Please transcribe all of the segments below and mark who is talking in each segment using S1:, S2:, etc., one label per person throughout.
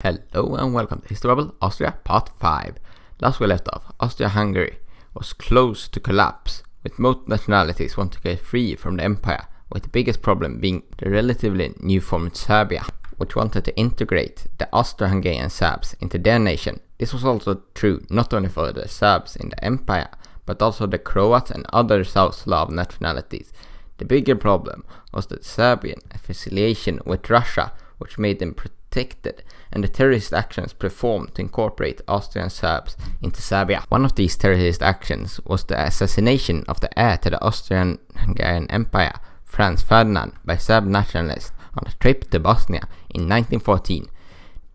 S1: Hello and welcome to History Bubble Austria Part 5. Last we left off, Austria-Hungary was close to collapse, with most nationalities wanting to get free from the empire, with the biggest problem being the relatively new formed Serbia, which wanted to integrate the Austro-Hungarian Serbs into their nation. This was also true not only for the Serbs in the empire, but also the Croats and other South Slav nationalities. The bigger problem was the Serbian affiliation with Russia, which made them protected, and the terrorist actions performed to incorporate Austrian Serbs into Serbia. One of these terrorist actions was the assassination of the heir to the Austrian-Hungarian Empire, Franz Ferdinand, by Serb nationalists on a trip to Bosnia in 1914.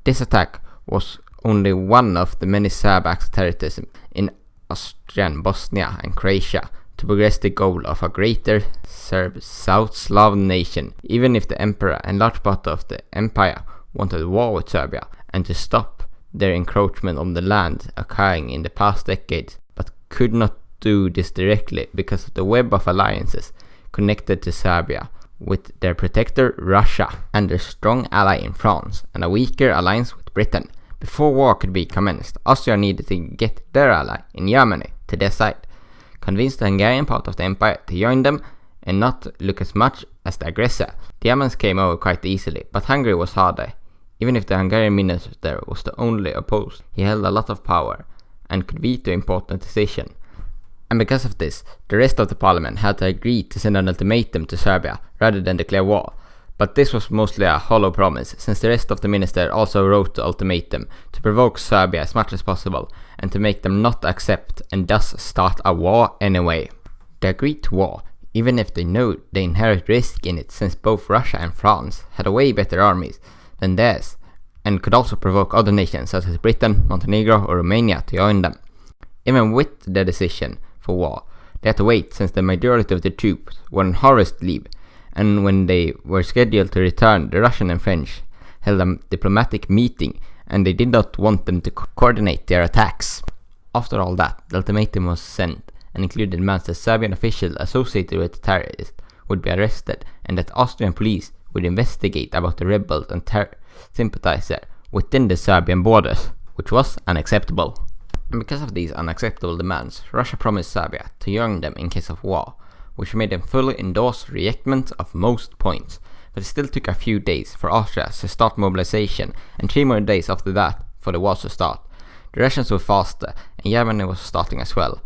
S1: This attack was only one of the many Serb acts of terrorism in Austrian Bosnia and Croatia to progress the goal of a greater Serb South Slav nation, even if the emperor and large part of the empire wanted war with Serbia and to stop their encroachment on the land occurring in the past decades, but could not do this directly because of the web of alliances connected to Serbia with their protector Russia and their strong ally in France and a weaker alliance with Britain. Before war could be commenced, Austria needed to get their ally in Germany to their side, convince the Hungarian part of the empire to join them and not look as much as the aggressor. The Germans came over quite easily, but Hungary was harder. Even if the Hungarian minister was the only opposed, he held a lot of power and could veto important decisions. And because of this, the rest of the parliament had to agree to send an ultimatum to Serbia rather than declare war. But this was mostly a hollow promise, since the rest of the minister also wrote the ultimatum to provoke Serbia as much as possible and to make them not accept and thus start a war anyway. They agreed to war, even if they knew the inherent risk in it, since both Russia and France had way better armies than theirs and could also provoke other nations such as Britain, Montenegro or Romania to join them. Even with the decision for war, they had to wait, since the majority of the troops were on harvest leave, and when they were scheduled to return, the Russian and French held a diplomatic meeting and they did not want them to coordinate their attacks. After all that, the ultimatum was sent and included demands that Serbian officials associated with the terrorists would be arrested and that Austrian police would investigate about the rebels and sympathizers within the Serbian borders, which was unacceptable. And because of these unacceptable demands, Russia promised Serbia to join them in case of war, which made them fully endorse rejectment of most points, but it still took a few days for Austria to start mobilization and 3 more days after that for the war to start. The Russians were faster and Germany was starting as well.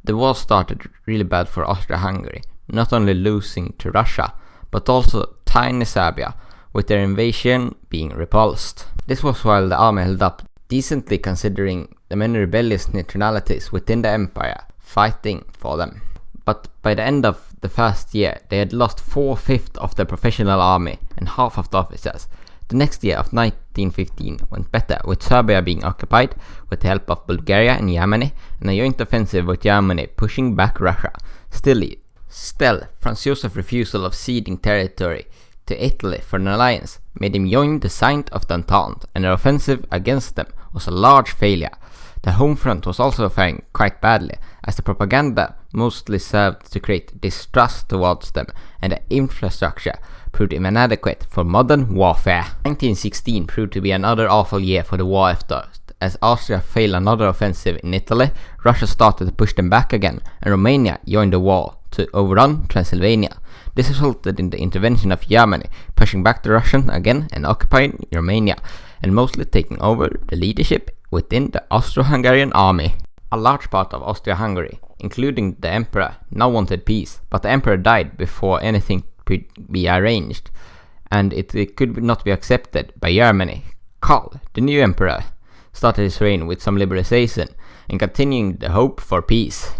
S1: The war started really bad for Austria-Hungary, not only losing to Russia, but also tiny Serbia, with their invasion being repulsed. This was while the army held up decently, considering the many rebellious nationalities within the empire fighting for them. But by the end of the first year, they had lost 4/5 of their professional army and half of the officers. The next year of 1915 went better, with Serbia being occupied with the help of Bulgaria and Germany, and a joint offensive with Germany pushing back Russia. Still, Franz Josef's refusal of ceding territory to Italy for an alliance made him join the side of the Entente, and their offensive against them was a large failure. The home front was also faring quite badly, as the propaganda mostly served to create distrust towards them, and the infrastructure proved inadequate for modern warfare. 1916 proved to be another awful year for the war effort, as Austria failed another offensive in Italy, Russia started to push them back again, and Romania joined the war to overrun Transylvania. This resulted in the intervention of Germany, pushing back the Russians again and occupying Romania, and mostly taking over the leadership within the Austro-Hungarian army. A large part of Austria-Hungary, including the emperor, now wanted peace, but the emperor died before anything could be arranged, and it could not be accepted by Germany. Karl, the new emperor, started his reign with some liberalization and continuing the hope for peace.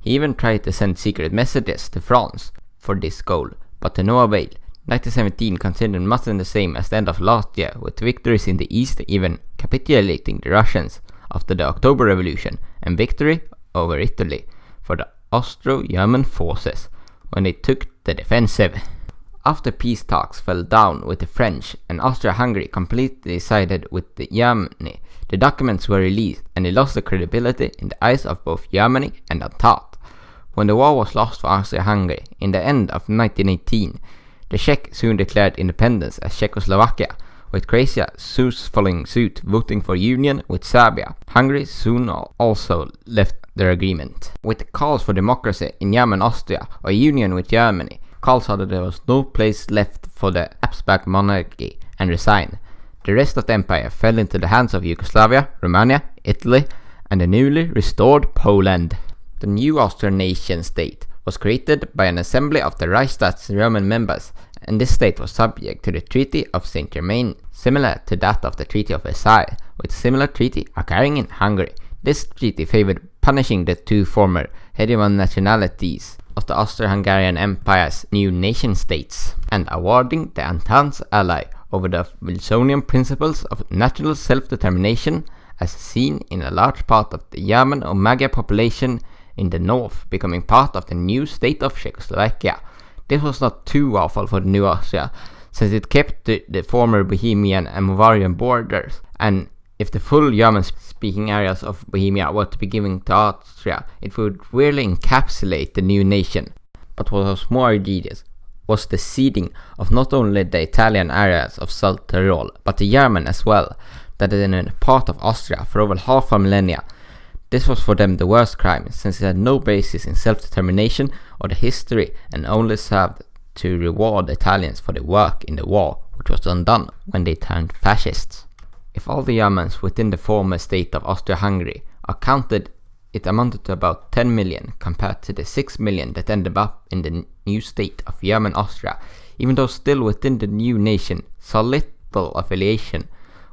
S1: He even tried to send secret messages to France for this goal, but to no avail. 1917 considered much the same as the end of last year, with victories in the east even capitulating the Russians after the October Revolution, and victory over Italy for the Austro-German forces when they took the defensive. After peace talks fell down with the French and Austria-Hungary completely sided with Germany, the documents were released and they lost their credibility in the eyes of both Germany and Entente. When the war was lost for Austria-Hungary in the end of 1918, the Czech soon declared independence as Czechoslovakia, with Croatia soon following suit, voting for union with Serbia. Hungary soon also left their agreement. With the calls for democracy in German Austria or union with Germany, Karl saw that there was no place left for the Habsburg monarchy and resigned. The rest of the empire fell into the hands of Yugoslavia, Romania, Italy, and the newly restored Poland. The new Austrian nation-state was created by an assembly of the Reichstag's Roman members, and this state was subject to the Treaty of Saint-Germain, similar to that of the Treaty of Versailles, with a similar treaty occurring in Hungary. This treaty favored punishing the two former hegemon nationalities of the Austro-Hungarian Empire's new nation-states, and awarding the Entente's ally over the Wilsonian principles of national self-determination, as seen in a large part of the German or Magyar population in the north becoming part of the new state of Czechoslovakia. This was not too awful for the new Austria, since it kept the former Bohemian and Moravian borders, and if the full German-speaking areas of Bohemia were to be given to Austria, it would really encapsulate the new nation. But what was more egregious was the ceding of not only the Italian areas of South Tyrol, but the German as well, that had been a part of Austria for over half a millennia. This was for them the worst crime, since it had no basis in self-determination or the history and only served to reward the Italians for their work in the war, which was undone when they turned fascists. If all the Germans within the former state of Austria-Hungary are counted, it amounted to about 10 million compared to the 6 million that ended up in the new state of German Austria, even though still within the new nation saw little affiliation,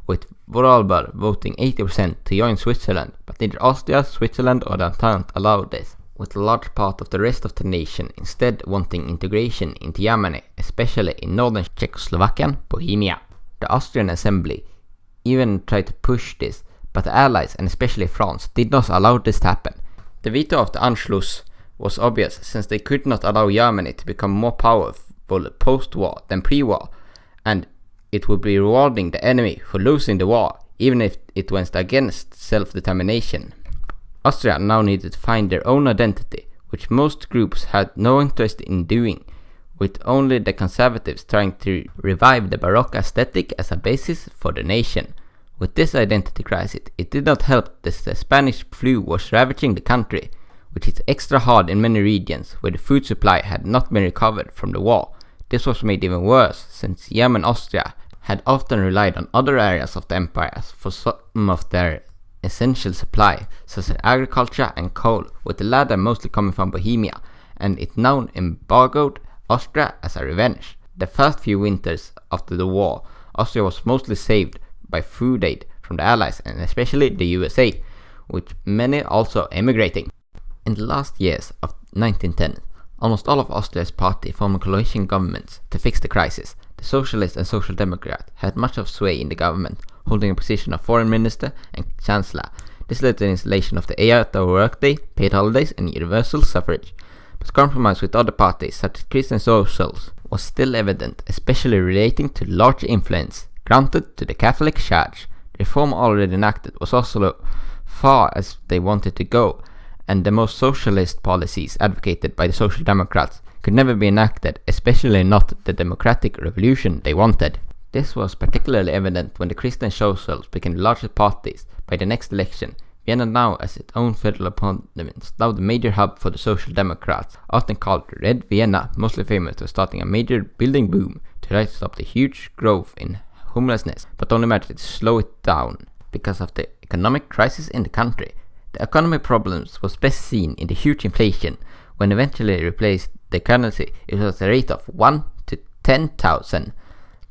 S1: with Vorarlberg voting 80% to join Switzerland, but neither Austria, Switzerland or the Entente allowed this, with a large part of the rest of the nation instead wanting integration into Germany, especially in northern Czechoslovakian Bohemia. The Austrian Assembly even tried to push this, but the Allies, and especially France, did not allow this to happen. The veto of the Anschluss was obvious, since they could not allow Germany to become more powerful post-war than pre-war, and it would be rewarding the enemy for losing the war, even if it went against self-determination. Austria now needed to find their own identity, which most groups had no interest in doing, with only the conservatives trying to revive the Baroque aesthetic as a basis for the nation. With this identity crisis, it did not help that the Spanish flu was ravaging the country, which hit extra hard in many regions where the food supply had not been recovered from the war. This was made even worse, since German Austria had often relied on other areas of the empire for some of their essential supply, such as agriculture and coal, with the latter mostly coming from Bohemia, and it now embargoed Austria as a revenge. The first few winters after the war, Austria was mostly saved by food aid from the Allies and especially the USA, with many also emigrating. In the last years of 1910, almost all of Austria's party formed coalition governments to fix the crisis. The Socialist and Social Democrat had much of sway in the government, holding a position of foreign minister and chancellor. This led to the installation of the 8-hour workday, paid holidays and universal suffrage. But compromise with other parties, such as Christian Socials, was still evident, especially relating to large influence granted to the Catholic Church. The reform already enacted was also far as they wanted to go, and the most socialist policies advocated by the Social Democrats could never be enacted, especially not the democratic revolution they wanted. This was particularly evident when the Christian Socials became the largest parties by the next election. Vienna now as its own federal province, now the major hub for the Social Democrats, often called Red Vienna, mostly famous for starting a major building boom to try to stop the huge growth in homelessness, but only managed to slow it down because of the economic crisis in the country. The economic problems was best seen in the huge inflation. When eventually replaced the currency, it was a rate of 1 to 10,000.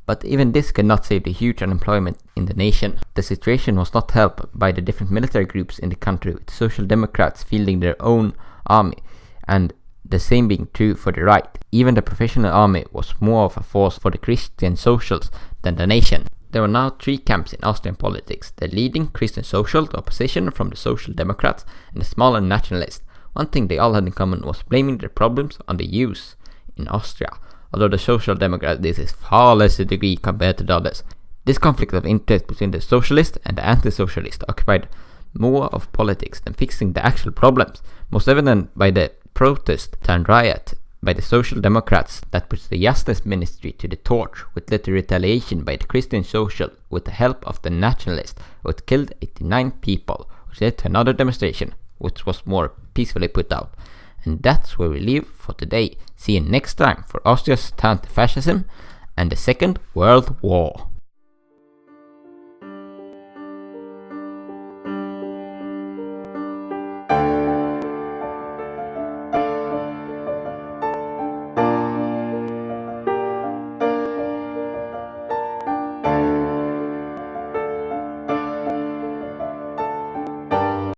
S1: But even this could not save the huge unemployment in the nation. The situation was not helped by the different military groups in the country, with Social Democrats fielding their own army, and the same being true for the right. Even the professional army was more of a force for the Christian Socials than the nation. There were now three camps in Austrian politics: the leading Christian Social, the opposition from the Social Democrats, and the smaller nationalists. One thing they all had in common was blaming their problems on the Jews in Austria, although the Social Democrats did this far less a degree compared to the others. This conflict of interest between the socialist and the anti-socialist occupied more of politics than fixing the actual problems, most evident by the protest turned riot by the Social Democrats that puts the Justice Ministry to the torch, with later retaliation by the Christian Social with the help of the Nationalists, which killed 89 people, which led to another demonstration, which was more peacefully put out. And that's where we leave for today. See you next time for Austria's anti-fascism and the Second World War.